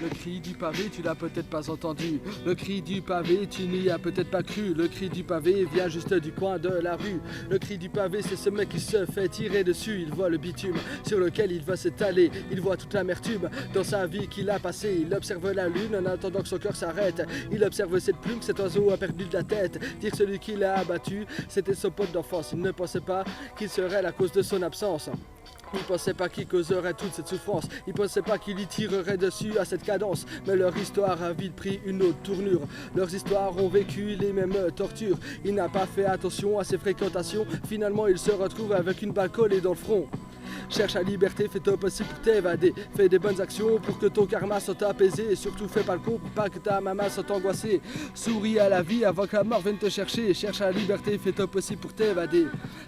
Le cri du pavé, tu l'as peut-être pas entendu. Le cri du pavé, tu n'y as peut-être pas cru. Le cri du pavé vient juste du coin de la rue. Le cri du pavé, c'est ce mec qui se fait tirer dessus. Il voit le bitume sur lequel il va s'étaler. Il voit toute l'amertume dans sa vie qu'il a passée. Il observe la lune en attendant que son cœur s'arrête. Il observe cette plume, cet oiseau a perdu de la tête. Dire celui qui l'a abattu, c'était son pote d'enfance. Il ne pensait pas qu'il serait la cause de son absence. Il pensait pas qu'il causerait toute cette souffrance. Il pensait pas qu'il y tirerait dessus à cette cadence. Mais leur histoire a vite pris une autre tournure. Leurs histoires ont vécu les mêmes tortures. Il n'a pas fait attention à ses fréquentations. Finalement il se retrouve avec une balle collée dans le front. Cherche la liberté, fais ton possible pour t'évader. Fais des bonnes actions pour que ton karma soit apaisé. Et surtout fais pas le con pour pas que ta maman soit angoissée. Souris à la vie avant que la mort vienne te chercher. Cherche la liberté, fais ton possible pour t'évader.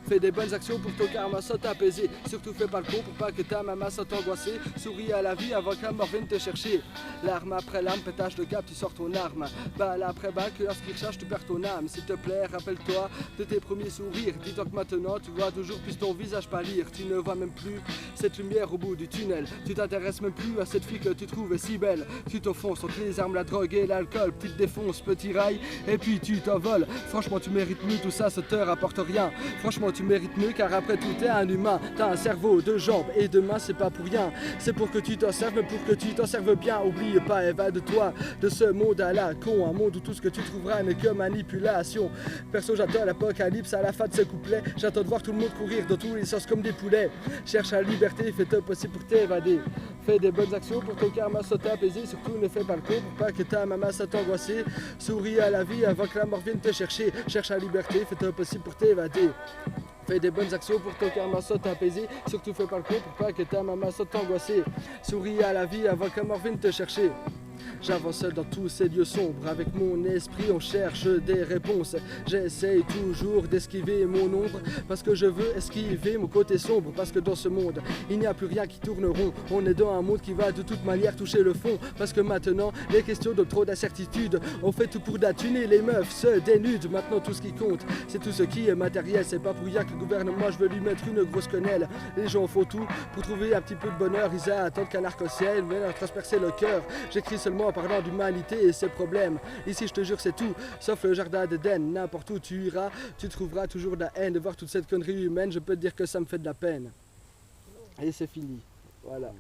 Fais des bonnes actions pour que ton karma soit apaisé. Surtout fais pas le con pour pas que ta maman soit angoissée. Souris à la vie avant que la mort vienne te chercher. L'arme après l'arme, pétage de cap, tu sors ton arme. Balle après balle, que lorsqu'il recherche, tu perds ton âme. S'il te plaît, rappelle-toi de tes premiers sourires. Dis-toi que maintenant, tu vois toujours plus ton visage pâlir. Tu ne vois même plus cette lumière au bout du tunnel. Tu t'intéresses même plus à cette fille que tu trouvais si belle. Tu t'enfonces entre les armes, la drogue et l'alcool. Petite défonce, petit rail, et puis tu t'envoles. Franchement tu mérites mieux, tout ça te rapporte rien. Franchement tu mérites mieux, car après tout t'es un humain. T'as un cerveau, deux jambes et deux mains, c'est pas pour rien. C'est pour que tu t'en serves, mais pour que tu t'en serves bien. Oublie pas, évade-toi de ce monde à la con. Un monde où tout ce que tu trouveras n'est que manipulation. Perso j'attends l'apocalypse à la fin de ce couplet. J'attends de voir tout le monde courir dans tous les sens comme des poulets. Cherche la liberté, fais tout possible pour t'évader. Fais des bonnes actions pour que ton karma soit apaisé. Surtout ne fais pas le con pour pas que ta maman soit angoissée. Souris à la vie avant que la mort vienne te chercher. Cherche la liberté, fais tout possible pour t'évader. Fais des bonnes actions pour que ton karma soit apaisé. Surtout fais pas le con pour pas que ta maman soit angoissée. Souris à la vie avant que la mort vienne te chercher. J'avance seul dans tous ces lieux sombres. Avec mon esprit on cherche des réponses. J'essaye toujours d'esquiver mon ombre, parce que je veux esquiver mon côté sombre. Parce que dans ce monde il n'y a plus rien qui tourne rond. On est dans un monde qui va de toute manière toucher le fond. Parce que maintenant les questions de trop d'incertitude. On fait tout pour d'attuner, les meufs se dénudent. Maintenant tout ce qui compte c'est tout ce qui est matériel. C'est pas pour rien que le gouvernement je veux lui mettre une grosse quenelle. Les gens font tout pour trouver un petit peu de bonheur. Ils attendent qu'un arc-en-ciel vienne leur transpercer le cœur. J'écris seulement en parlant d'humanité et ses problèmes. Ici je te jure c'est tout, sauf le jardin d'Éden. N'importe où tu iras, tu trouveras toujours de la haine. De voir toute cette connerie humaine, je peux te dire que ça me fait de la peine. Et c'est fini, voilà.